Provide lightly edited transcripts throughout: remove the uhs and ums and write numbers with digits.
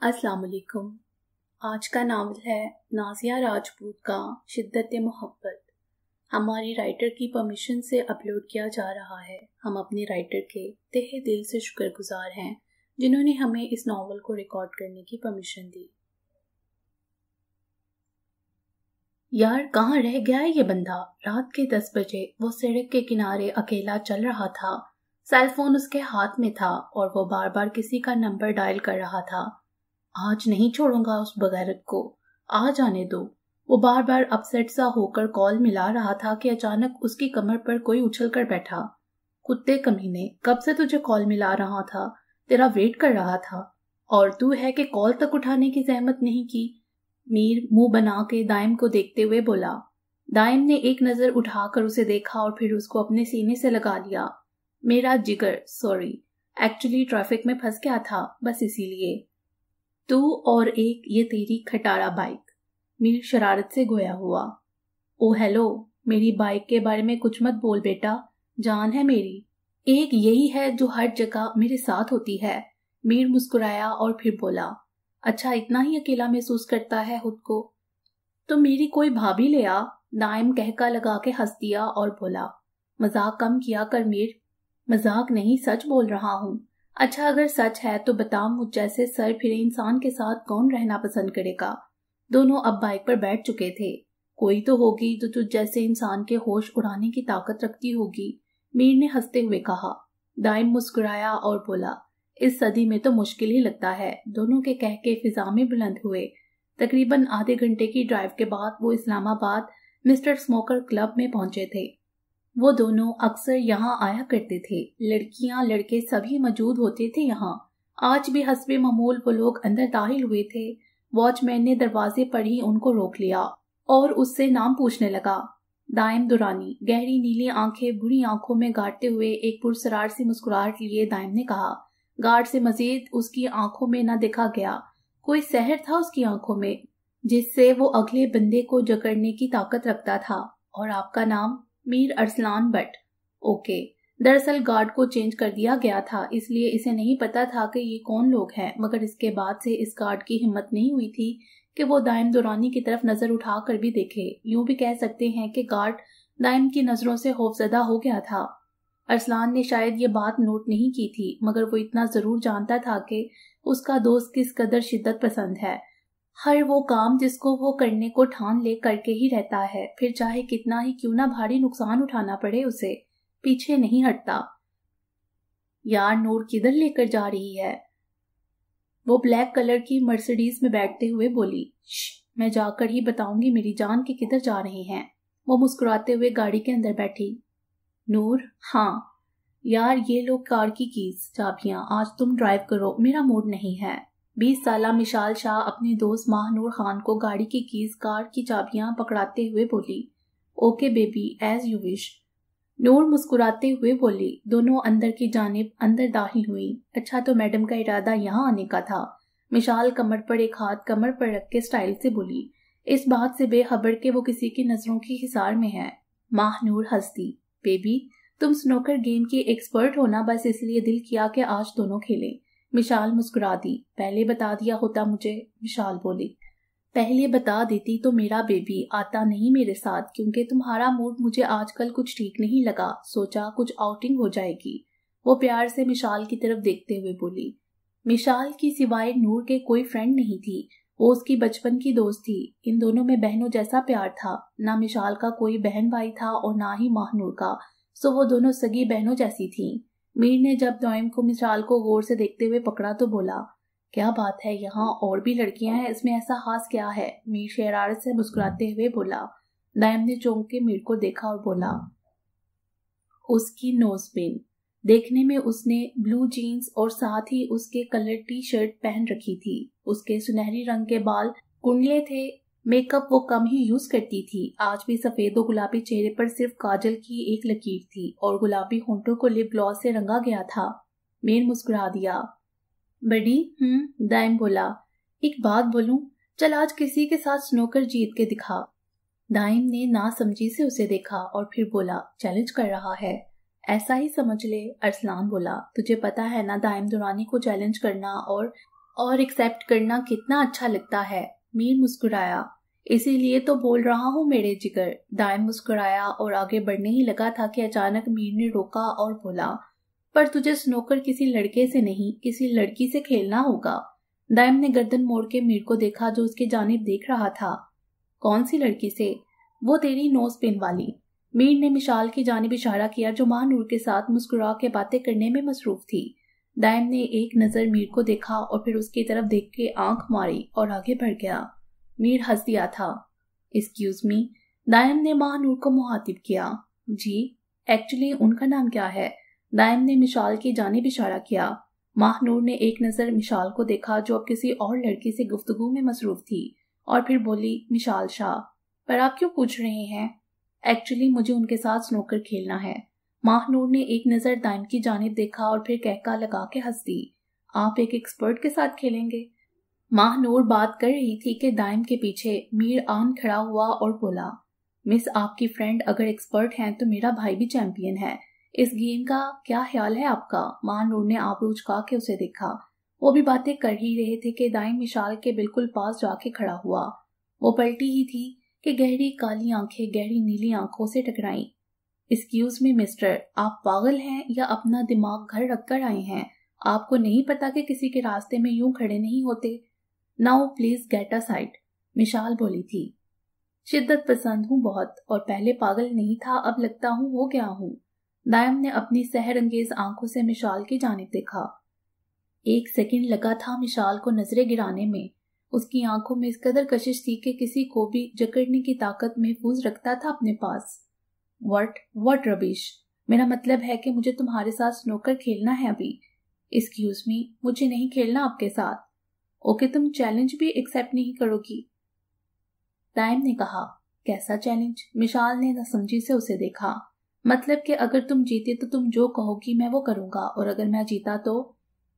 अस्सलाम वालेकुम। आज का नावल है नाज़िया राजपूत का शिद्दत मोहब्बत। हमारी राइटर की परमिशन से अपलोड किया जा रहा है। हम अपने राइटर के तहे दिल से शुक्रगुजार हैं जिन्होंने हमें इस नावल को रिकॉर्ड करने की परमिशन दी। यार कहाँ रह गया है ये बंदा। रात के 10 बजे वो सड़क के किनारे अकेला चल रहा था। सेलफोन उसके हाथ में था और वो बार बार किसी का नंबर डायल कर रहा था। आज नहीं छोड़ूंगा उस बगैरत को, आ जाने दो। वो बार बार अपसेट सा होकर कॉल मिला रहा था कि अचानक उसकी कमर पर कोई उछल कर बैठा। कुत्ते कमीने, कब से तुझे कॉल मिला रहा था, तेरा वेट कर रहा था और तू है कि कॉल तक उठाने की जहमत नहीं की। मीर मुंह बना के दाइम को देखते हुए बोला। दाइम ने एक नजर उठाकर उसे देखा और फिर उसको अपने सीने से लगा लिया। मेरा जिगर, सॉरी, एक्चुअली ट्रैफिक में फंस गया था, बस इसीलिए। तू और एक ये तेरी खटारा बाइक। मीर शरारत से गोया हुआ। ओ हेलो, मेरी बाइक के बारे में कुछ मत बोल बेटा, जान है मेरी। एक यही है जो हर जगह मेरे साथ होती है। मीर मुस्कुराया और फिर बोला, अच्छा इतना ही अकेला महसूस करता है खुद को? तो मेरी कोई भाभी ले आ। दाइम कहका लगा के हंस दिया और बोला, मजाक कम किया कर मीर। मजाक नहीं, सच बोल रहा हूँ। अच्छा अगर सच है तो बता, मुझ जैसे सर फिरे इंसान के साथ कौन रहना पसंद करेगा? दोनों अब बाइक पर बैठ चुके थे। कोई तो होगी जो तुझ जैसे इंसान के होश उड़ाने की ताकत रखती होगी, मीर ने हंसते हुए कहा। दाइम मुस्कुराया और बोला, इस सदी में तो मुश्किल ही लगता है। दोनों के कह के फिजा में बुलंद हुए। तकरीबन आधे घंटे की ड्राइव के बाद वो इस्लामाबाद मिस्टर स्मोकर क्लब में पहुंचे थे। वो दोनों अक्सर यहाँ आया करते थे। लड़कियां लड़के सभी मौजूद होते थे यहाँ। आज भी हस्बे मामूल वो लोग अंदर दाखिल हुए थे। वॉचमैन ने दरवाजे पर ही उनको रोक लिया और उससे नाम पूछने लगा। दाइम दुरानी, गहरी नीली आंखें बुरी आंखों में गाड़ते हुए एक पुरसरार सी मुस्कुराहट लिए दाइम ने कहा। गार्ड से मजीद उसकी आंखों में न देखा गया। कोई सहर था उसकी आंखों में जिससे वो अगले बंदे को जकड़ने की ताकत रखता था। और आपका नाम? मीर अरसलान भट्ट। ओके। दरअसल गार्ड को चेंज कर दिया गया था, इसलिए इसे नहीं पता था कि ये कौन लोग हैं, मगर इसके बाद से इस गार्ड की हिम्मत नहीं हुई थी कि वो दाइम दुरानी की तरफ नजर उठाकर भी देखे। यूं भी कह सकते हैं कि गार्ड दाइम की नजरों से खौफजदा हो गया था। अरसलान ने शायद ये बात नोट नहीं की थी, मगर वो इतना जरूर जानता था कि उसका दोस्त किस कदर शिद्दत पसंद है। हर वो काम जिसको वो करने को ठान ले करके ही रहता है, फिर चाहे कितना ही क्यों ना भारी नुकसान उठाना पड़े उसे पीछे नहीं हटता। यार नूर किधर लेकर जा रही है? वो ब्लैक कलर की मर्सिडीज में बैठते हुए बोली। मैं जाकर ही बताऊंगी मेरी जान कि किधर जा रहे हैं। वो मुस्कुराते हुए गाड़ी के अंदर बैठी। नूर, हाँ यार ये लो कार की कीज, चाबियां। आज तुम ड्राइव करो, मेरा मूड नहीं है। 20 साला मिशाल शाह अपने दोस्त माहनूर खान को गाड़ी की कीज कार की चाबियां पकड़ाते हुए बोली। Okay baby, as you wish. Noor मुस्कुराते हुए बोली। दोनों अंदर की जानिब अंदर दाखिल हुई। अच्छा तो मैडम का इरादा यहाँ आने का था। मिशाल कमर पर एक हाथ कमर पर रख के स्टाइल से बोली, इस बात से बेखबर के वो किसी की नजरों की हिसार में है। माहनूर हंसती। बेबी तुम स्नोकर गेम की एक्सपर्ट हो ना, बस इसलिए दिल किया कि आज दोनों खेलें। मिशाल मुस्कुरा दी। पहले बता दिया होता मुझे, मिशाल बोली। पहले बता देती तो मेरा बेबी आता नहीं मेरे साथ, क्योंकि तुम्हारा मूड मुझे आजकल कुछ ठीक नहीं लगा, सोचा कुछ आउटिंग हो जाएगी। वो प्यार से मिशाल की तरफ देखते हुए बोली। मिशाल की सिवाय नूर के कोई फ्रेंड नहीं थी, वो उसकी बचपन की दोस्त थी। इन दोनों में बहनों जैसा प्यार था। ना मिशाल का कोई बहन भाई था और ना ही माहनूर का, सो वो दोनों सगी बहनों जैसी थी। मीर ने जब दाइम को मिसाल को गौर से देखते हुए पकड़ा तो बोला, क्या बात है, यहाँ और भी लड़कियां हैं, इसमें ऐसा खास क्या है? मीर शरारत से मुस्कुराते हुए बोला। दाइम ने चौंक के मीर को देखा और बोला, उसकी नोज पिन। देखने में उसने ब्लू जीन्स और साथ ही उसके कलर टी शर्ट पहन रखी थी। उसके सुनहरी रंग के बाल कुंडले थे। मेकअप वो कम ही यूज करती थी। आज भी सफेद और गुलाबी चेहरे पर सिर्फ काजल की एक लकीर थी और गुलाबी होंठों को लिप ग्लॉस से रंगा गया था। मीर मुस्कुरा दिया। बड़ी दाइम बोला। एक बात बोलूं, चल आज किसी के साथ स्नोकर जीत के दिखा। दाइम ने ना समझी से उसे देखा और फिर बोला, चैलेंज कर रहा है? ऐसा ही समझ ले, अरसलान बोला। तुझे पता है ना दाइम दुरानी को चैलेंज करना और एक्सेप्ट करना कितना अच्छा लगता है। मीर मुस्कुराया। इसीलिए तो बोल रहा हूँ मेरे जिगर। दाइम मुस्कुराया और आगे बढ़ने ही लगा था कि अचानक मीर ने रोका और बोला, पर तुझे स्नूकर किसी लड़के से नहीं, किसी लड़की से खेलना होगा। दाइम ने गर्दन मोड़ के मीर को देखा जो उसके जानिब देख रहा था। कौन सी लड़की से? वो तेरी नोज पिन वाली। मीर ने मिशाल की जानिब इशारा किया जो महानूर के साथ मुस्कुरा के बातें करने में मसरूफ थी। दाइम ने एक नजर मीर को देखा और फिर उसकी तरफ देख के आंख मारी और आगे बढ़ गया। मीर हंस दिया था। एक्सक्यूज मी, दाइम ने महानूर को मुखातिब किया। जी, एक्चुअली उनका नाम क्या है? दाइम ने मिशाल की जानिब इशारा किया। महानूर ने एक नजर मिशाल को देखा जो अब किसी और लड़की से गुफ्तगू में मसरूफ थी और फिर बोली, मिशाल शाह। पर आप क्यों पूछ रहे हैं? एक्चुअली मुझे उनके साथ स्नूकर खेलना है। महानूर ने एक नजर दाइम की जानिब देखा और फिर कहका लगा के हंस दी। आप एक एक्सपर्ट के साथ खेलेंगे? महानूर बात कर रही थी कि दाइम के पीछे मीर आन खड़ा हुआ और बोला, मिस आपकी फ्रेंड अगर एक्सपर्ट हैं तो मेरा भाई भी चैंपियन है। इस गेम का क्या ख्याल है आपका? महानूर ने आबरू उचका के उसे देखा। वो भी बातें कर ही रहे थे कि दाइम मिशाल के बिल्कुल पास जाके खड़ा हुआ। वो पलटी ही थी कि गहरी काली आंखें गहरी नीली आंखों से टकराई। एक्सक्यूज मी मिस्टर, आप पागल हैं या अपना दिमाग घर रखकर आए हैं? आपको नहीं पता कि किसी के रास्ते में यूं खड़े नहीं होते? Now please get aside, Mishal बोली थी। शिद्दत पसंद हूँ बहुत और पहले पागल नहीं था, अब लगता हूँ हो गया हूँ। दाइम ने अपनी सहर अंगेज आंखों से मिशाल की जानिब देखा। एक सेकंड लगा था मिशाल को नजरें गिराने में। उसकी आंखों में इस कदर कशिश थी कि किसी को भी जकड़ने की ताकत महफूज रखता था अपने पास। व्हाट रबिश, मेरा मतलब है कि मुझे तुम्हारे साथ स्नूकर खेलना है अभी। एक्सक्यूज मी, मुझे नहीं खेलना आपके साथ। ओके, तुम चैलेंज भी एक्सेप्ट नहीं करोगी? दाइम ने कहा। कैसा चैलेंज? मिशाल ने नासमझी से उसे देखा। मतलब कि अगर तुम जीते तो तुम जो कहोगी मैं वो करूंगा और अगर मैं जीता तो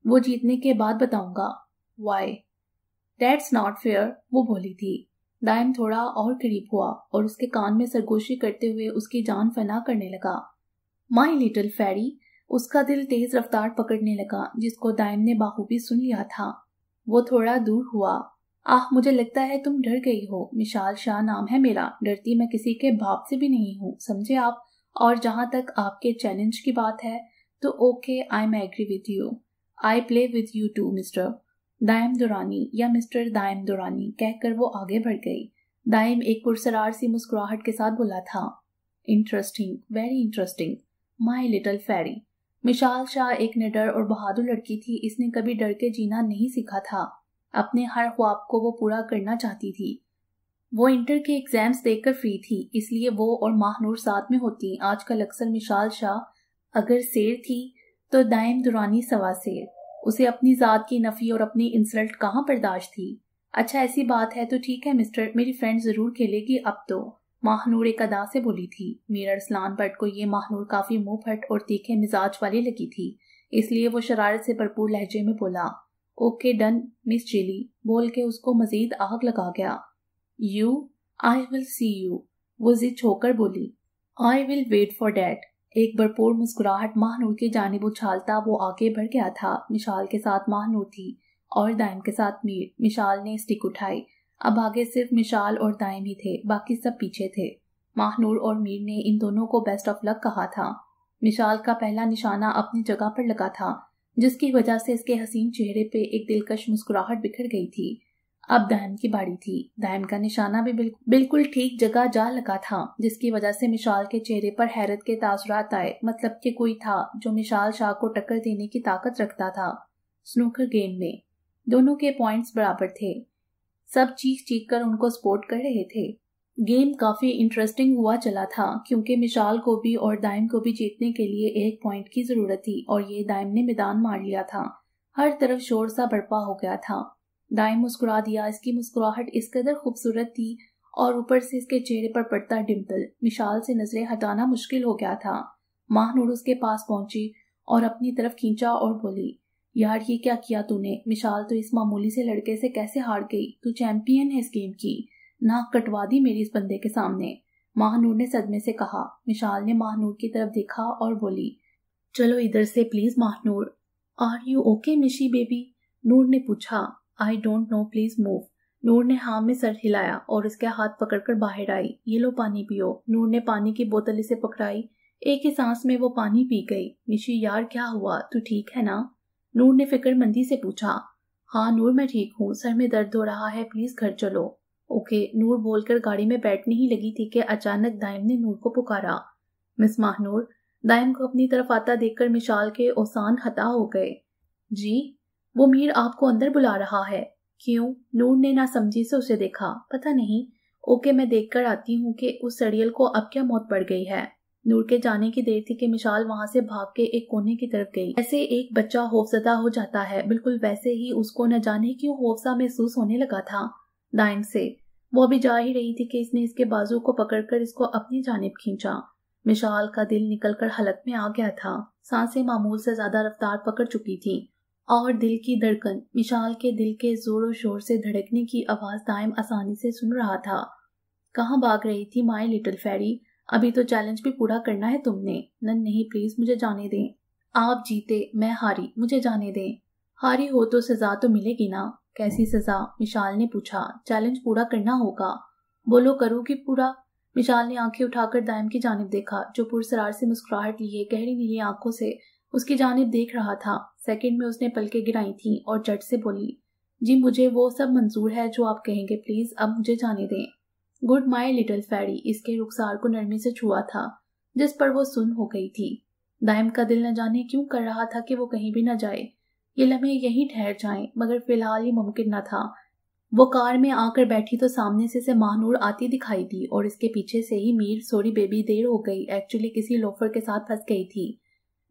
वो जीतने के बाद बताऊंगा। वाई? दैट्स नॉट फेयर, वो बोली थी। दाइम थोड़ा और करीब हुआ और उसके कान में सरगोशी करते हुए उसकी जान फना करने लगा। माई लिटिल फेरी। उसका दिल तेज रफ्तार पकड़ने लगा जिसको दाइम ने बाखूबी सुन लिया था। वो थोड़ा दूर हुआ। आह, मुझे लगता है तुम डर गई हो। मिशाल शाह नाम है मेरा। डरती मैं किसी के बाप से भी नहीं हूँ, समझे आप? और जहां तक आपके चैलेंज की बात है तो okay, I am agree with you. I play with you too mister Daim Durrani या मिस्टर दाइम दुरानी कहकर वो आगे बढ़ गई। दाइम एक पुरसरार सी मुस्कुराहट के साथ बोला था, interesting, very interesting, my little fairy. Mishal Shah एक निडर और बहादुर लड़की थी। इसने कभी डर के जीना नहीं सीखा था। अपने हर ख्वाब को वो पूरा करना चाहती थी। वो इंटर के एग्जाम्स देकर फ्री थी, इसलिए वो और महानूर साथ में होती। आजकल अक्सर मिशाल शाह अगर शेर थी तो दाइम दुरानी सवा शेर। उसे अपनी जात की नफी और अपनी इंसल्ट कहाँ बर्दाश्त थी। अच्छा, ऐसी बात है तो ठीक है मिस्टर, मेरी फ्रेंड जरूर खेलेगी अब तो, महानूर एक अदा से बोली थी। मीर अरसलान भट्ट को ये महानूर काफी मुंह फट और तीखे मिजाज वाली लगी थी, इसलिए वो शरारत से भरपूर लहजे में बोला, ओके डन मिस चिली, बोल के उसको मजीद आग लगा गया। You, I will see you, वो जिद छोकर बोली। I will wait for that. एक भरपूर मुस्कुराहट महानूर की जानिब उछालता वो आगे बढ़ गया था। मिशाल के साथ महानूर थी और दाइम के साथ मीर। मिशाल ने स्टिक उठाई। अब आगे सिर्फ मिशाल और दाइम ही थे, बाकी सब पीछे थे। महानूर और मीर ने इन दोनों को बेस्ट ऑफ लक कहा था। मिशाल का पहला निशाना अपनी जगह पर लगा था, जिसकी वजह से इसके हसीन चेहरे पे एक दिलकश मुस्कुराहट बिखर गई थी। अब दाइम की बारी थी। दाइम का निशाना भी बिल्कुल ठीक जगह जा लगा था, जिसकी वजह से मिशाल के चेहरे पर हैरत के तासुरात आए। मतलब कि कोई था जो मिशाल शाह को टक्कर देने की ताकत रखता था। स्नूकर गेम में दोनों के पॉइंट्स बराबर थे। सब चीख चीख कर उनको सपोर्ट कर रहे थे। गेम काफी इंटरेस्टिंग हुआ चला था क्योंकि मिशाल को भी और दाइम को भी जीतने के लिए एक पॉइंट की जरूरत थी और ये दाइम ने मैदान मार लिया था। हर तरफ शोर सा बर्पा हो गया था। दाइम मुस्कुरा दिया। इसकी मुस्कुराहट इस कदर खूबसूरत थी और ऊपर से इसके चेहरे पर पड़ता डिम्पल मिशाल से नजरें हटाना मुश्किल हो गया था। महानूर उसके पास पहुंची और अपनी तरफ खींचा और बोली, यार ये क्या किया तूने? मिशाल तो इस मामूली से लड़के से कैसे हार गई? तू चैंपियन है इस गेम की। नाक कटवा दी मेरी इस बंदे के सामने, महानूर ने सदमे से कहा। मिशाल ने महानूर की तरफ देखा और बोली, चलो इधर से please Mahnoor. Are you okay Mishi baby? Noor ने पूछा। I don't know, please move. Noor ने हाँ में सर हिलाया और उसके हाथ पकड़कर बाहर आई। ये लो पानी पियो। नूर ने पानी की बोतल इसे पकड़ाई। एक ही सांस में वो पानी पी गई। निशी यार क्या हुआ, तू ठीक है ना? नूर ने फिक्रमंदी से पूछा। हाँ नूर मैं ठीक हूँ, सर में दर्द हो रहा है, प्लीज घर चलो। ओके, नूर बोलकर गाड़ी में बैठने ही लगी थी कि अचानक दाइम ने नूर को पुकारा। मिस माहनूर। दाइम को अपनी तरफ आता देखकर मिशाल के ओसान खता हो गए। जी? वो मीर आपको अंदर बुला रहा है। क्यों? नूर ने ना समझी से उसे देखा। पता नहीं। ओके मैं देखकर आती हूँ कि उस सड़ियल को अब क्या मौत पड़ गई है। नूर के जाने की देर थी कि मिशाल वहां से भाग के एक कोने की तरफ गई। ऐसे एक बच्चा खौफजदा हो जाता है, बिल्कुल वैसे ही उसको न जाने क्यों खौफसा महसूस होने लगा था दाइम से। वो अभी जा ही रही थी कि इसने इसके बाजू को पकड़कर इसको अपनी जानिब खींचा। मिशाल का दिल निकलकर हलक में आ गया था। सांसें मामूल से ज्यादा रफ्तार पकड़ चुकी थी और दिल की धड़कन मिशाल के दिल के जोरों शोर से धड़कने की आवाज दाइम आसानी से सुन रहा था। कहाँ भाग रही थी माय लिटिल फेरी? अभी तो चैलेंज भी पूरा करना है तुमने। नहीं प्लीज मुझे जाने दें। आप जीते, मैं हारी, मुझे जाने दें। हारी हो तो सजा तो मिलेगी ना? कैसी सजा? मिशाल ने पूछा। चैलेंज पूरा करना होगा। बोलो करोगी पूरा? मिशाल ने आंखें उठाकर दाइम की जानिब देखा, जो पुरसरार से मुस्कुराहट लिए गहरी नीली आंखों से उसकी जानिब देख रहा था। सेकंड में उसने पलकें गिराई थी और झट से बोली, जी मुझे वो सब मंजूर है जो आप कहेंगे, प्लीज अब मुझे जाने दें। गुड माय लिटिल फेरी इसके रुखसार को नरमी से छुआ था, जिस पर वो सुन हो गई थी। दाइम का दिल न जाने क्यों कर रहा था कि वो कहीं भी न जाए, ये लम्हे यहीं ठहर जाएं, मगर फिलहाल ये मुमकिन न था। वो कार में आकर बैठी तो सामने से माहनूर आती दिखाई दी और इसके पीछे से ही मीर। सॉरी बेबी, देर हो गई, एक्चुअली किसी लोफर के साथ फंस गई थी।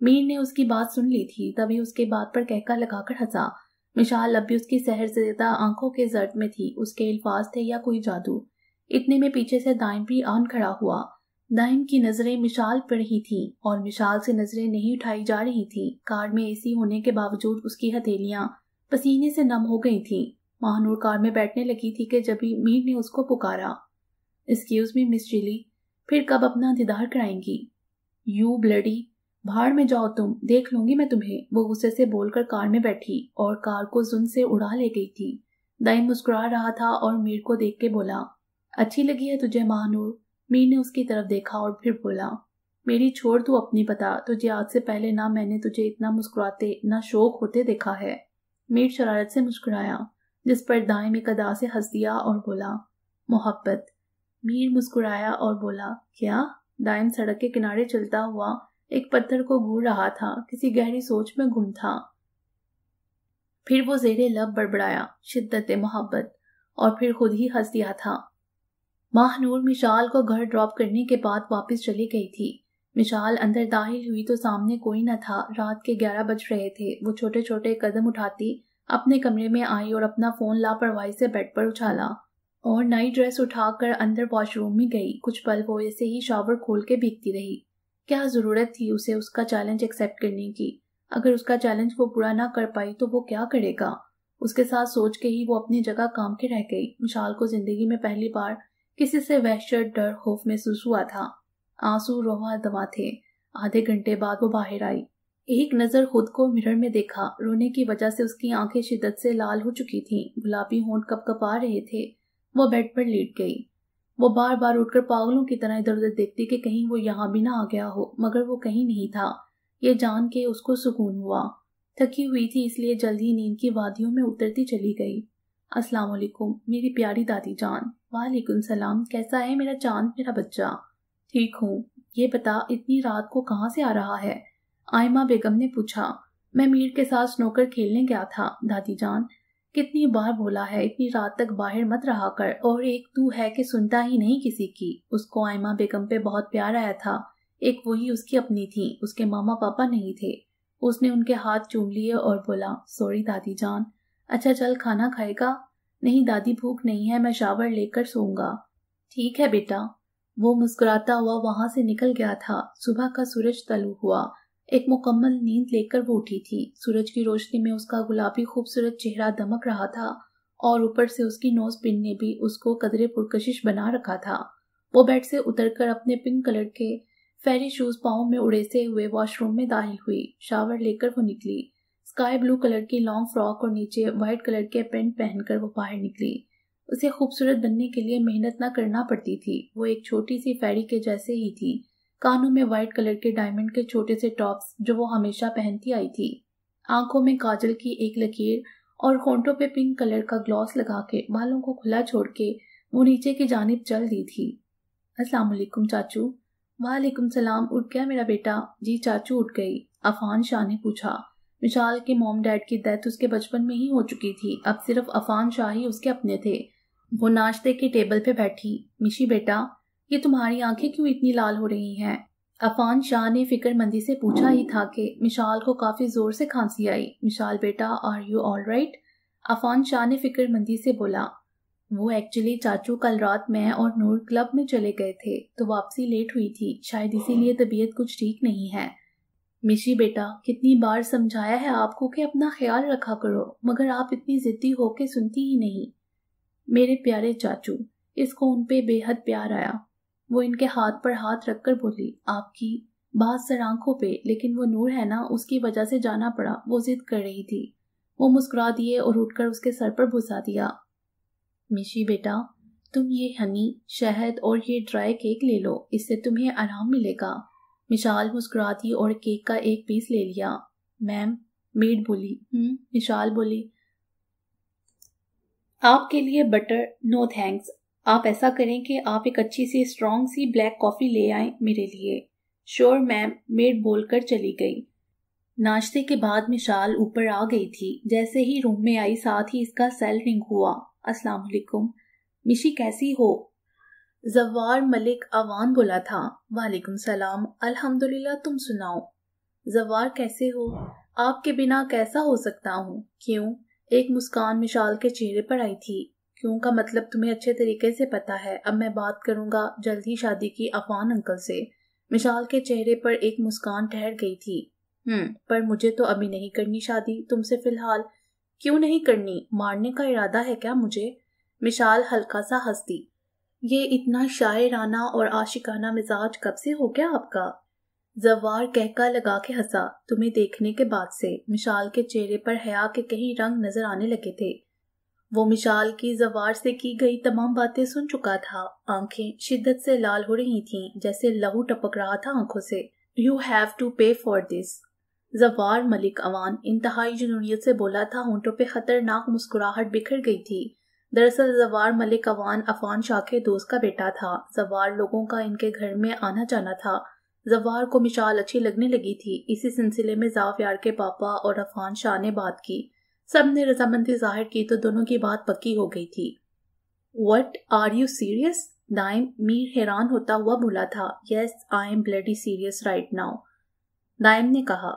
मीर ने उसकी बात सुन ली थी, तभी उसके बात पर कहका लगाकर हंसा। मिशाल अब भी उसकी सहरज़दा आंखों के जर्द में थी। उसके अल्फाज थे या कोई जादू। इतने में पीछे से दाइम भी आन खड़ा हुआ। दाइम की नजरें मिशाल पर ही थीं और मिशाल से नजरें नहीं उठाई जा रही थीं। कार में एसी होने के बावजूद उसकी हथेलियां पसीने से नम हो गई थीं। माहनूर कार में बैठने लगी थी कि जब मीर ने उसको पुकारा। एक्सक्यूज मी मिस चिली, फिर कब अपना दीदार कराएंगी? यू ब्लडी, भाड़ में जाओ तुम, देख लूंगी मैं तुम्हें। वो गुस्से से बोलकर कार में बैठी और कार को जुन से उड़ा ले गई थी। दाइम मुस्कुरा रहा था और मीर को देख के बोला, अच्छी लगी है तुझे माहनूर? मीर ने उसकी तरफ देखा और फिर बोला, मेरी छोड़ तू अपनी बता, तुझे आज से पहले ना मैंने तुझे इतना मुस्कुराते ना शौक होते देखा है। मीर शरारत से मुस्कुराया, जिस पर दाइम एक अदा से हंस दिया और बोला, मोहब्बत। मीर मुस्कुराया और बोला, क्या? दाइम सड़क के किनारे चलता हुआ एक पत्थर को घूर रहा था, किसी गहरी सोच में गुम था। फिर वो ज़ेरे लब बड़बड़ाया, शिद्दत मोहब्बत, और फिर खुद ही हंस दिया था। माहनूर मिशाल को घर ड्रॉप करने के बाद वापस चली गई थी। मिशाल अंदर दाखिल हुई तो सामने कोई न था। रात के 11 बज रहे थे। वो छोटे छोटे कदम उठाती अपने कमरे में आई और अपना फोन लापरवाही से बेड पर उछाला और नई ड्रेस उठाकर अंदर वॉशरूम में गई। कुछ पल वो ऐसे ही शावर खोल के भीगती रही। क्या जरूरत थी उसे उसका चैलेंज एक्सेप्ट करने की? अगर उसका चैलेंज वो पूरा ना कर पाई तो वो क्या करेगा? उसके साथ सोच के ही वो अपनी जगह काम के रह गई। मिशाल को जिंदगी में पहली बार किसी से वहशत, डर, खौफ महसूस हुआ था। आंसू रोवा दवा थे। आधे घंटे बाद वो बाहर आई। एक नजर खुद को मिरर में देखा। रोने की वजह से उसकी आंखें शिद्दत से लाल हो चुकी थीं। गुलाबी होंठ कपकपा रहे थे। वो बेड पर लेट गई। वो बार बार उठकर पागलों की तरह इधर उधर देखती कि कहीं वो यहाँ भी ना आ गया हो, मगर वो कहीं नहीं था। ये जान के उसको सुकून हुआ। थकी हुई थी इसलिए जल्द ही नींद की वादियों में उतरती चली गई। अस्सलाम वालेकुम मेरी प्यारी दादी जान। वालेकुम सलाम, कैसा है मेरा चांद, मेरा बच्चा? ठीक हूँ। ये बता इतनी रात को कहाँ से आ रहा है? आयमा बेगम ने पूछा। मैं मीर के साथ स्नोकर खेलने गया था दादी जान। कितनी बार बोला है इतनी रात तक बाहर मत रहा कर, और एक तू है कि सुनता ही नहीं किसी की। उसको आयमा बेगम पे बहुत प्यार आया था। एक वही उसकी अपनी थी, उसके मामा पापा नहीं थे। उसने उनके हाथ चूम लिए और बोला, सॉरी दादी जान। अच्छा चल, खाना खाएगा? नहीं दादी भूख नहीं है, मैं शावर लेकर सोऊंगा। ठीक है बेटा। वो मुस्कुराता हुआ वहां से निकल गया था। सुबह का सूरज तलू हुआ। एक मुकम्मल नींद लेकर वो उठी थी। सूरज की रोशनी में उसका गुलाबी खूबसूरत चेहरा दमक रहा था और ऊपर से उसकी नोज पिन ने भी उसको कदरे पुरकशिश बना रखा था। वो बेड से उतरकर अपने पिंक कलर के फेरी शूज पाँव में उड़ेसे हुए वॉशरूम में दाखिल हुई। शावर लेकर वो निकली। स्काई ब्लू कलर की लॉन्ग फ्रॉक और नीचे वाइट कलर के पेंट पहनकर वो बाहर निकली। उसे खूबसूरत बनने के लिए मेहनत न करना पड़ती थी। वो एक छोटी सी फेरी के जैसे ही थी। कानों में वाइट कलर के डायमंड के छोटे से टॉप्स जो वो हमेशा पहनती आई थी, आंखों में काजल की एक लकीर और होंठों पे पिंक कलर का ग्लॉस लगा के बालों को खुला छोड़ के वो नीचे की जानिब चल दी थी। अस्सलाम वालेकुम चाचू। वालेकुम सलाम। उठ गया मेरा बेटा? जी चाचू उठ गई, अफान शाह ने पूछा। मिशाल के मॉम डैड की डेथ उसके बचपन में ही हो चुकी थी। अब सिर्फ अफान शाह ही उसके अपने थे। वो नाश्ते के टेबल पे बैठी। मिशी बेटा, ये तुम्हारी आंखें क्यों इतनी लाल हो रही हैं? अफान शाह ने फिक्रमंदी से पूछा ही था कि मिशाल को काफी जोर से खांसी आई। मिशाल बेटा, are you all right? Afan Shah ने फिक्रमंदी से बोला। वो एक्चुअली चाचू कल रात मैं और नूर क्लब में चले गए थे तो वापसी लेट हुई थी, शायद इसीलिए तबीयत कुछ ठीक नहीं है। मिशी बेटा, कितनी बार समझाया है आपको कि अपना ख्याल रखा करो, मगर आप इतनी जिद्दी होके सुनती ही नहीं। मेरे प्यारे चाचू, इसको उन पे बेहद प्यार आया। वो इनके हाथ पर हाथ रखकर बोली, आपकी बात सर आंखों पे, लेकिन वो नूर है ना, उसकी वजह से जाना पड़ा। वो जिद कर रही थी। वो मुस्कुरा दिए और उठकर उसके सर पर घुसा दिया। मिशी बेटा, तुम ये हनी, शहद और ये ड्राई केक ले लो, इससे तुम्हें आराम मिलेगा। मिशाल मुस्कुरा दी और केक का एक पीस ले लिया। मैम, मेड बोली। मिशाल बोली, आपके लिए बटर नो थैंक्स। आप ऐसा करें कि आप एक अच्छी सी स्ट्रॉन्ग सी ब्लैक कॉफी ले आएं मेरे लिए। श्योर मैम, मेड बोलकर चली गई। नाश्ते के बाद मिशाल ऊपर आ गई थी। जैसे ही रूम में आई साथ ही इसका सेल रिंग हुआ। अस्सलाम वालेकुम। मिशी कैसी हो? जवार मलिक अवान बोला था। वालेकुम सलाम, अल्हम्दुलिल्लाह, तुम सुनाओ। जवार कैसे हो? आपके बिना कैसा हो सकता हूँ? क्यों? एक मुस्कान मिशाल के चेहरे पर आई थी। क्यों का मतलब तुम्हें अच्छे तरीके से पता है। अब मैं बात करूंगा जल्द ही शादी की अफान अंकल से। मिशाल के चेहरे पर एक मुस्कान ठहर गई थी। पर मुझे तो अभी नहीं करनी शादी तुमसे फिलहाल। क्यों नहीं करनी? मारने का इरादा है क्या मुझे? मिशाल हल्का सा हंसती। ये इतना शायराना और आशिकाना मिजाज कब से हो गया आपका? जवार कहका लगा के हंसा। तुम्हें देखने के बाद से। मिशाल के चेहरे पर हया के कई रंग नजर आने लगे थे। वो मिशाल की जवार से की गई तमाम बातें सुन चुका था। आंखें शिद्दत से लाल हो रही थीं, जैसे लहू टपक रहा था आंखों से। यू हैव टू पे फॉर दिस। जवार मलिक अवान इंतहाई जुनूनियत से बोला था। होंठों पे खतरनाक मुस्कुराहट बिखर गई थी। दरअसल जवार मलिक अवान अफान शाह के दोस्त का बेटा था। जवार लोगों का इनके घर में आना जाना था। जवार को मिशाल अच्छी लगने लगी थी। इसी सिलसिले में जाफियार के पापा और अफान शाह ने बात की। सब ने रजामंदी जाहिर की तो दोनों की बात पक्की हो गई थी। What, are you serious? Daim Mir हैरान होता हुआ बोला था। Yes, I am bloody serious right now, Daim ने कहा।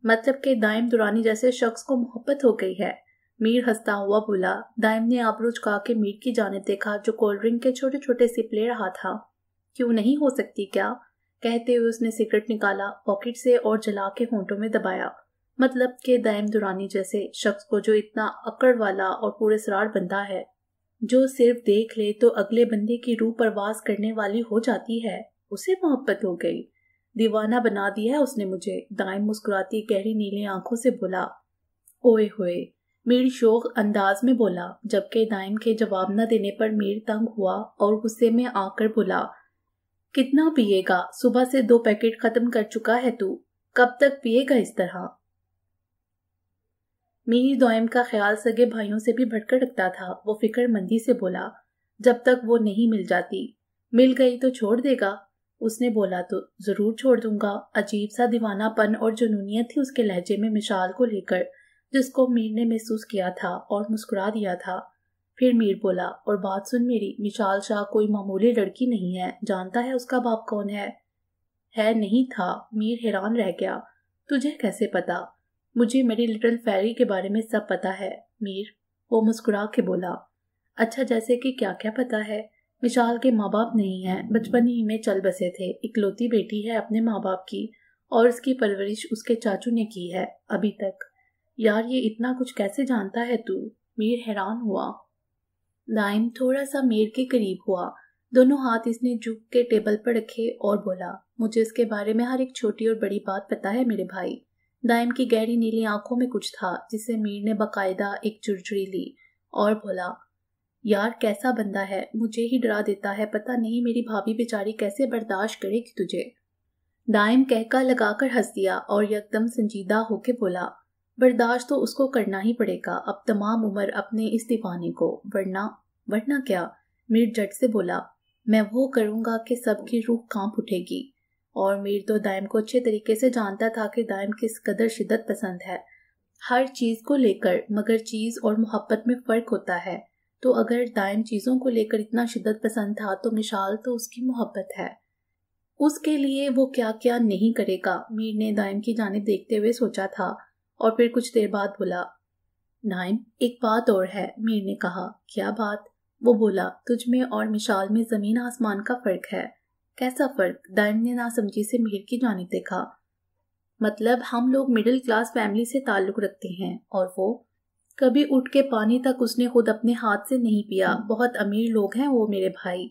मतलब के दाइम दुरानी जैसे शख्स को मोहब्बत हो गई है? मीर हंसता हुआ बोला। दाइम ने आबरू झुका के मीर की जानिब देखा जो कोल्ड ड्रिंक के छोटे छोटे सिप ले रहा था। क्यों नहीं हो सकती क्या? कहते हुए उसने सिगरेट निकाला पॉकेट से और जला के होंठों में दबाया। मतलब के दाइम दुरानी जैसे शख्स को जो इतना अकड़ वाला और पूरे सरार बंदा है, जो सिर्फ देख ले तो अगले बंदे की रूह परवाज करने वाली हो जाती है, उसे मोहब्बत हो गई। दीवाना बना दिया है उसने मुझे। दाइम मुस्कुराती गहरी नीली आंखों से बोला। ओए होए, मीर शोक अंदाज में बोला, जबकि दाइम के जवाब न देने पर मीर तंग हुआ और गुस्से में आकर बोला, कितना पिएगा? सुबह से 2 पैकेट खत्म कर चुका है तू। कब तक पिएगा इस तरह? मीर दाइम का ख्याल सगे भाइयों से भी बढ़कर रखता था। वो फिक्रमंदी से बोला, जब तक वो नहीं मिल जाती। मिल गई तो छोड़ देगा? उसने बोला, तो जरूर छोड़ दूंगा। अजीब सा दीवानापन और जुनूनियत थी उसके लहजे में मिशाल को लेकर, जिसको मीर ने महसूस किया था और मुस्कुरा दिया था। फिर मीर बोला, और बात सुन मेरी, मिशाल शाह कोई मामूली लड़की नहीं है। जानता है उसका बाप कौन है? नहीं था। मीर हैरान रह गया। तुझे कैसे पता? मुझे मेरी लिटिल फेरी के बारे में सब पता है मीर। वो मुस्कुरा के बोला। अच्छा, जैसे कि क्या क्या पता है? मिशाल के माँ बाप नहीं हैं, बचपन ही में चल बसे थे। इकलौती बेटी है अपने माँ बाप की और इसकी परवरिश उसके चाचू ने की है अभी तक। यार, ये इतना कुछ कैसे जानता है तू? मीर हैरान हुआ। दाइम थोड़ा सा मीर के करीब हुआ। दोनों हाथ इसने झुक के टेबल पर रखे और बोला, मुझे इसके बारे में हर एक छोटी और बड़ी बात पता है मेरे भाई। दाइम की गहरी नीली आंखों में कुछ था जिसे मीर ने बाकायदा एक चुरचुरी ली और बोला, यार कैसा बंदा है, मुझे ही डरा देता है, पता नहीं मेरी भाभी बेचारी कैसे बर्दाश्त करेगी तुझे। दाइम कहका लगाकर हंस दिया और एकदम संजीदा होके बोला, बर्दाश्त तो उसको करना ही पड़ेगा अब तमाम उम्र अपने इस दीवाने को, वरना क्या? मीर झट से बोला, मैं वो करूंगा कि सबकी रूह कांप उठेगी। और मीर तो दाइम को अच्छे तरीके से जानता था कि दाइम किस कदर शिद्दत पसंद है हर चीज को लेकर, मगर चीज और मोहब्बत में फर्क होता है। तो अगर दाइम चीजों को लेकर इतना शिद्दत पसंद था तो मिशाल तो उसकी मोहब्बत है, उसके लिए वो क्या क्या नहीं करेगा। मीर ने दाइम की जानिब देखते हुए सोचा था और फिर कुछ देर बाद बोला, नाइम एक बात और है। मीर ने कहा, क्या बात? वो बोला, तुझ में और मिशाल में जमीन आसमान का फर्क है। कैसा फर्क? दाइम ने नासमझी से मीर की जानिब देखा। मतलब हम लोग मिडिल क्लास फैमिली से ताल्लुक रखते हैं और वो कभी उठ के पानी तक उसने खुद अपने हाथ से नहीं पिया। बहुत अमीर लोग हैं वो मेरे भाई।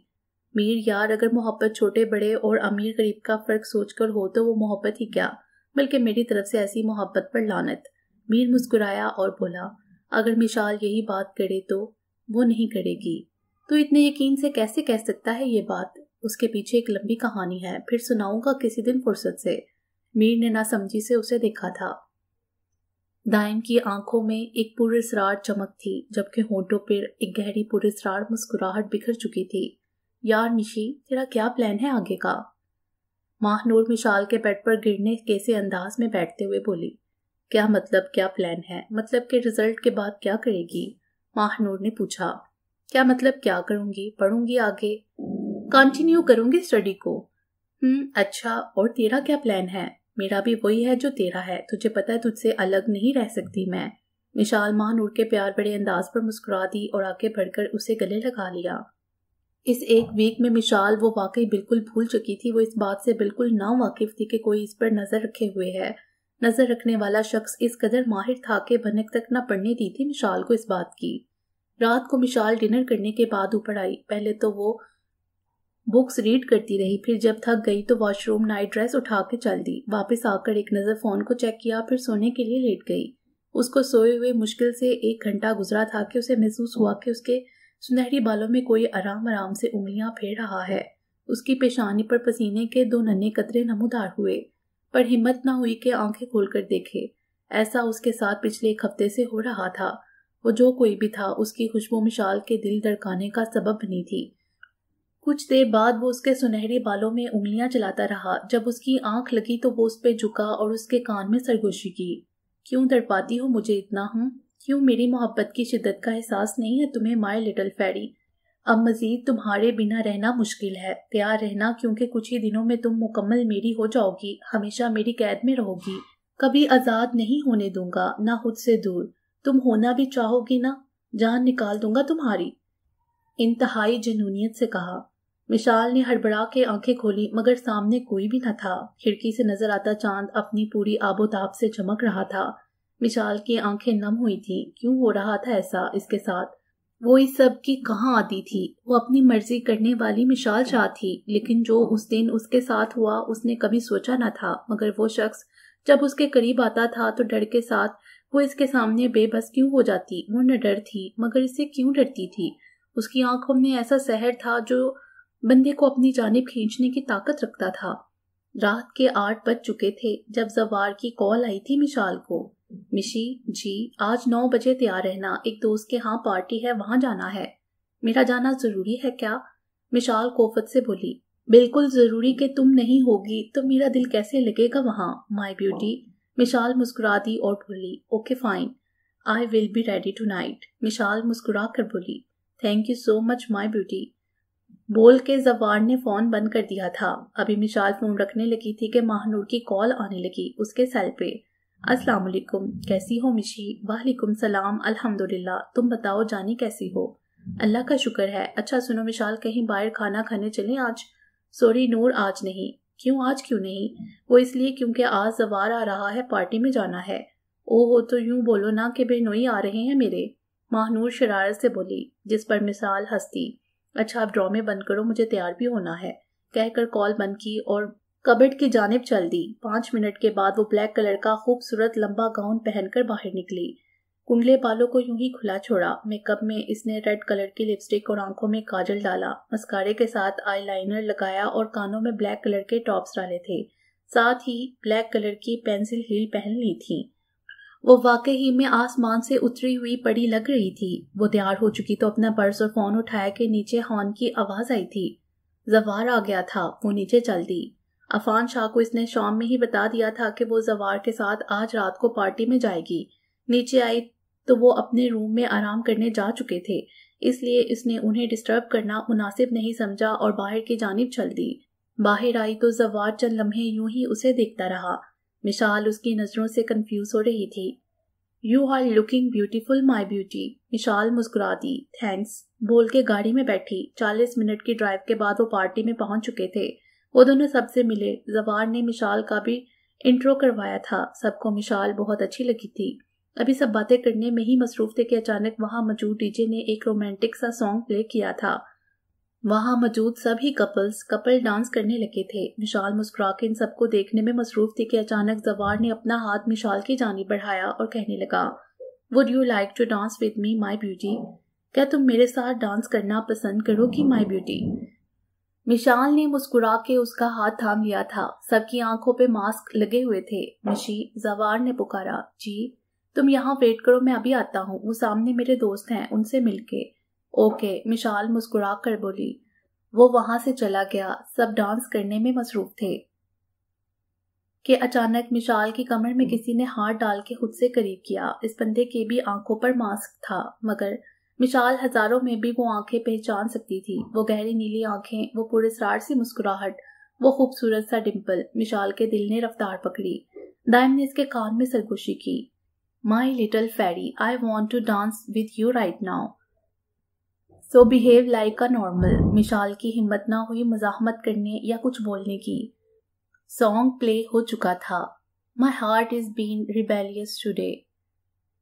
मीर यार, अगर मोहब्बत छोटे बड़े और अमीर गरीब का फर्क सोचकर हो तो वो मोहब्बत ही क्या, बल्कि मेरी तरफ से ऐसी मोहब्बत पर लानत। मीर मुस्कुराया और बोला, अगर मिशाल यही बात करे तो? वो नहीं करेगी। तो इतने यकीन से कैसे कह सकता है ये बात? उसके पीछे एक लंबी कहानी है, फिर सुनाऊंगा किसी दिन फुर्सत से। मीर ने नासमझी से उसे देखा था। दाइम की आंखों में एक पुरस्रार चमक थी, जबकि होंठों पर एक गहरी पुरस्रार मुस्कुराहट बिखर चुकी थी। यार मिशी, तेरा क्या प्लान है आगे का? माहनूर मिशाल के बेड पर गिरने कैसे अंदाज में बैठते हुए बोली, क्या मतलब क्या प्लान है? मतलब के रिजल्ट के बाद क्या करेगी? माहनूर ने पूछा। क्या मतलब क्या करूंगी? पढ़ूंगी आगे, कंटिन्यू करूंगी स्टडी को। अच्छा, और तेरा क्या प्लान है? मेरा भी वही है जो तेरा है, तुझे पता है तुझसे अलग नहीं रह सकती मैं। मिशाल माहनूर के प्यार बड़े अंदाज पर मुस्कुरा दी और आगे बढ़कर उसे गले लगा लिया। इस एक वीक में मिशाल वो वाकई बिल्कुल भूल चुकी थी। वो इस बात से बिल्कुल ना वाकिफ थी कि कोई इस पर नजर रखे हुए है। नजर रखने वाला शख्स इस कदर माहिर था कि भनक तक न पड़ने दी थी मिशाल को इस बात की। रात को मिशाल डिनर करने के बाद ऊपर आई। पहले तो वो बुक्स रीड करती रही, फिर जब थक गई तो वॉशरूम नाइट ड्रेस उठा के चल दी। वापस आकर एक नजर फोन को चेक किया, फिर सोने के लिए लेट गई। उसको सोए हुए मुश्किल से 1 घंटा गुजरा था कि उसे महसूस हुआ कि उसके सुनहरी बालों में कोई आराम आराम से उंगलियां फेर रहा है। उसकी पेशानी पर पसीने के 2 नन्हे कतरे नमूदार हुए, पर हिम्मत न हुई कि आंखें खोलकर देखे। ऐसा उसके साथ पिछले 1 हफ्ते से हो रहा था। वो जो कोई भी था, उसकी खुशबू मिशाल के दिल धड़काने का सबब बनी थी। कुछ देर बाद वो उसके सुनहरे बालों में उंगलियां चलाता रहा। जब उसकी आंख लगी तो वो उस पर झुका और उसके कान में सरगोशी की। क्यों तड़पाती हो मुझे इतना? क्यों मेरी मोहब्बत की शिद्दत का एहसास नहीं है तुम्हें माय लिटिल फेरी? अब मजीद तुम्हारे बिना रहना मुश्किल है। तैयार रहना, क्योंकि कुछ ही दिनों में तुम मुकम्मल मेरी हो जाओगी, हमेशा मेरी कैद में रहोगी। कभी आजाद नहीं होने दूंगा, ना खुद से दूर। तुम होना भी चाहोगी ना, जान निकाल दूंगा तुम्हारी। इंतहाई जुनूनियत से कहा। मिशाल ने हड़बड़ा के आंखें खोली, मगर सामने कोई भी न था। खिड़की से नजर आता चांद अपनी पूरी आबोताब से चमक रहा था। मिशाल की आंखें नम हुई थीं। क्यों हो रहा था ऐसा इसके साथ? वो इस सब की कहाँ आती थी? वो अपनी मर्जी करने वाली मिशाल शाह थी, लेकिन जो उस दिन उसके साथ हुआ उसने कभी सोचा न था। मगर वो शख्स जब उसके करीब आता था तो डर के साथ वो इसके सामने बेबस क्यों हो जाती? वो न डर थी, मगर इससे क्यों डरती थी? उसकी आंखों में ऐसा सहर था जो बंदे को अपनी जानिब खींचने की ताकत रखता था। रात के 8 बज चुके थे जब जवार की कॉल आई थी मिशाल को। मिशी जी, आज 9 बजे तैयार रहना, एक दोस्त के यहाँ पार्टी है, वहां जाना है। मेरा जाना जरूरी है क्या? मिशाल कोफत से बोली। बिल्कुल जरूरी कि तुम नहीं होगी तो मेरा दिल कैसे लगेगा वहां माय ब्यूटी। मिशाल मुस्कुरा दी और बोली, okay fine, I will be ready tonight. Mishal मुस्कुरा कर बोली, thank you so much my beauty. बोल के जवार ने फोन बंद कर दिया था। अभी मिशाल फोन रखने लगी थी कि माहनूर की कॉल आने लगी उसके सेल पे। अस्सलाम वालेकुम, कैसी हो मिशी? वालेकुम सलाम, अल्हम्दुलिल्लाह, तुम बताओ जानी कैसी हो? अल्लाह का शुक्र है। अच्छा सुनो मिशाल, कहीं बाहर खाना खाने चले आज? सॉरी नूर, आज नहीं। क्यों, आज क्यों नहीं? वो इसलिए क्योंकि आज जवार आ रहा है, पार्टी में जाना है। ओहो, तो यूं बोलो ना कि बेनोई आ रहे हैं मेरे। माहनूर शरारत से बोली, जिस पर मिसाल हंसती। अच्छा आप ड्रामे बंद करो, मुझे तैयार भी होना है, कहकर कॉल बंद की और कबर्ड की जानिब चल दी। 5 मिनट के बाद वो ब्लैक कलर का खूबसूरत लंबा गाउन पहनकर बाहर निकली। कुंडले बालों को यूं ही खुला छोड़ा। मेकअप में इसने रेड कलर की लिपस्टिक और आंखों में काजल डाला, मस्कारे के साथ आईलाइनर लगाया और कानों में ब्लैक कलर के टॉप्स डाले थे। साथ ही ब्लैक कलर की पेंसिल हील पहन ली थी। वो वाकई ही में आसमान से उतरी हुई परी लग रही थी। वो तैयार हो चुकी तो अपना पर्स और फोन उठाया कि नीचे हॉर्न की आवाज आई थी। जवार आ गया था। वो नीचे चल दी। अफान शाह को इसने शाम में ही बता दिया था कि वो जवार के साथ आज रात को पार्टी में जाएगी। नीचे आई तो वो अपने रूम में आराम करने जा चुके थे, इसलिए इसने उन्हें डिस्टर्ब करना मुनासिब नहीं समझा और बाहर की जानिब चल दी। बाहर आई तो जवार चंद लम्हे यूं ही उसे देखता रहा। मिशाल उसकी नजरों से कंफ्यूज हो रही थी। You are looking beautiful my beauty. Mishal मुस्कुरा दी। थैंक्स बोल के गाड़ी में बैठी। 40 मिनट की ड्राइव के बाद वो पार्टी में पहुंच चुके थे। वो दोनों सबसे मिले। जवार ने मिशाल का भी इंट्रो करवाया था। सबको मिशाल बहुत अच्छी लगी थी। अभी सब बातें करने में ही मसरूफ थे कि अचानक वहां मौजूद डीजे ने एक रोमांटिक सा सॉन्ग प्ले किया था। वहां मौजूद सभी कपल डांस करने लगे थे। मिशाल मुस्कुरा के इन सबको देखने में मसरूफ थी कि अचानक जवार ने अपना हाथ मिशाल की जानिब बढ़ाया और कहने लगा, would you like to dance with me my beauty? क्या तुम मेरे साथ डांस करना पसंद करोगी माई ब्यूटी? मिशाल ने मुस्कुरा के उसका हाथ थाम लिया था। सबकी आंखों पे मास्क लगे हुए थे। मिशी, जवार ने पुकारा, जी तुम यहाँ वेट करो, मैं अभी आता हूँ। वो सामने मेरे दोस्त हैं, उनसे मिलके। ओके, मिशाल मुस्कुरा कर बोली। वो वहां से चला गया। सब डांस करने में मसरूफ थे कि अचानक मिशाल की कमर में किसी ने हाथ डाल के खुद से करीब किया। इस बंदे के भी आंखों पर मास्क था, मगर मिशाल हजारों में भी वो आंखें पहचान सकती थी। वो गहरी नीली आंखें, वो पुरस्कार सी मुस्कुराहट, वो खूबसूरत सा डिम्पल। मिशाल के दिल ने रफ्तार पकड़ी। दाइम ने इसके कान में सरगोशी की। My little fairy, I want to dance with you right now. So behave like a normal. मिशाल की हिम्मत ना हुई मजाहमत करने या कुछ बोलने की। सॉन्ग प्ले हो चुका था। My heart is being rebellious today.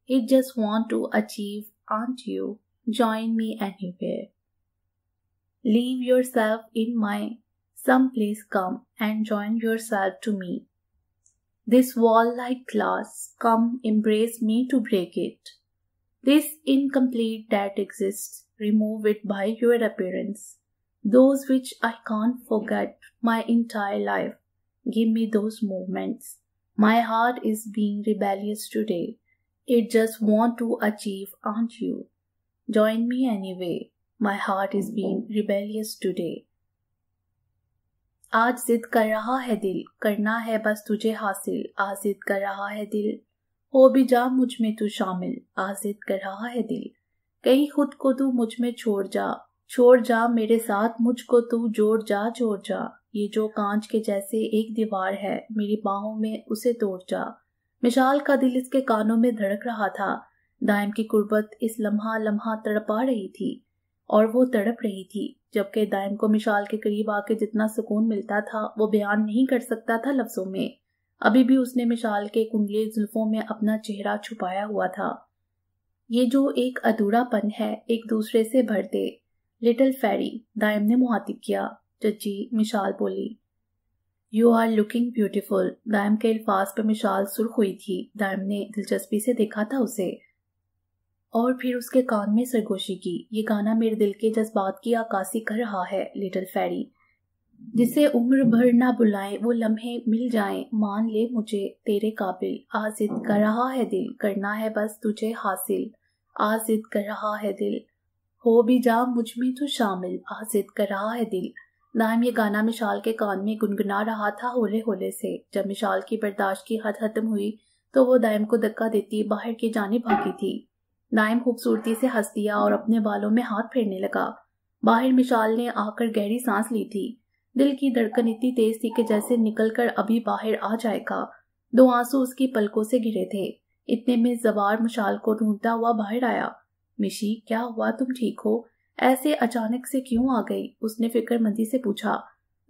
It just want to achieve, aren't you? Join me anywhere. Leave yourself in my someplace, come and join yourself to me. This wall like glass, come embrace me to break it. This incomplete that exists, remove it by your appearance. Those which I can't forget my entire life, give me those moments. My heart is being rebellious today. It just want to achieve, aren't you? Join me anyway. My heart is being rebellious today. आज जिद कर रहा है दिल, करना है बस तुझे हासिल। आज जिद कर रहा है दिल, हो भी जा मुझ में तू शामिल। आज जिद कर रहा है दिल, कहीं खुद को तू मुझ में छोड़ जा मेरे साथ मुझको तू जोड़ जा। ये जो कांच के जैसे एक दीवार है, मेरी बाहों में उसे तोड़ जा। मिशाल का दिल इसके कानों में धड़क रहा था। दाइम की कुर्बत इस लम्हा तड़पा रही थी और वो तड़प रही थी, जबकि दाइम को मिशाल के करीब आके जितना सुकून मिलता था वो बयान नहीं कर सकता था लफ्जों में। अभी भी उसने मिशाल के कुंडली जुल्फों में अपना चेहरा छुपाया हुआ था। ये जो एक अधूरापन है, एक दूसरे से भर दे। लिटिल फेरी, दाइम ने मुहातिब किया। जज्जी, मिशाल बोली। You are looking beautiful. Daim के अल्फाज पर मिशाल सुर्ख हुई थी। दाइम ने दिलचस्पी से देखा था उसे और फिर उसके कान में सरगोशी की। ये गाना मेरे दिल के जज्बात की आकासी कर रहा है लिटिल फेरी। जिसे उम्र भर ना बुलाएं वो लम्हे मिल जाएं, मान ले मुझे तेरे काबिल। आज जिद कर रहा है दिल, करना है बस तुझे हासिल। आज जिद कर रहा है दिल, हो भी जा मुझ में तू शामिल। आज जिद कर रहा है दिल। दाइम ये गाना मिशाल के कान में गुनगुना रहा था होले होले से। जब मिशाल की बर्दाश्त की हद खत्म हुई तो वो दाइम को धक्का देती बाहर की जानिब भागी थी। दाइम खूबसूरती से हंस दिया और अपने बालों में हाथ फेरने लगा। बाहर मिशाल ने आकर गहरी सांस ली थी। दिल की धड़कन इतनी तेज थी कि जैसे निकलकर अभी बाहर आ जाएगा। 2 आंसू उसकी पलकों से गिरे थे। इतने में जवार मिशाल को ढूंढता हुआ बाहर आया। मिशी, क्या हुआ, तुम ठीक हो? ऐसे अचानक से क्यों आ गई? उसने फिक्रमंदी से पूछा।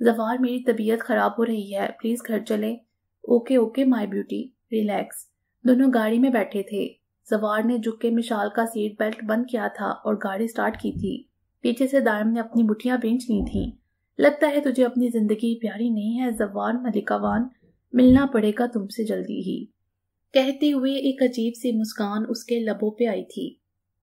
जवार, मेरी तबीयत खराब हो रही है, प्लीज घर चले। Okay my beauty, relax. दोनों गाड़ी में बैठे थे। जवार ने झुक के मिशाल का सीट बेल्ट बंद किया था और गाड़ी स्टार्ट की थी। पीछे से दाइम ने अपनी मुठ्ठियां भींच ली थी। लगता है तुझे अपनी जिंदगी प्यारी नहीं है जवान मलिकावान, मिलना पड़ेगा तुमसे जल्दी ही। कहते हुए एक अजीब सी मुस्कान उसके लबों पे आई थी।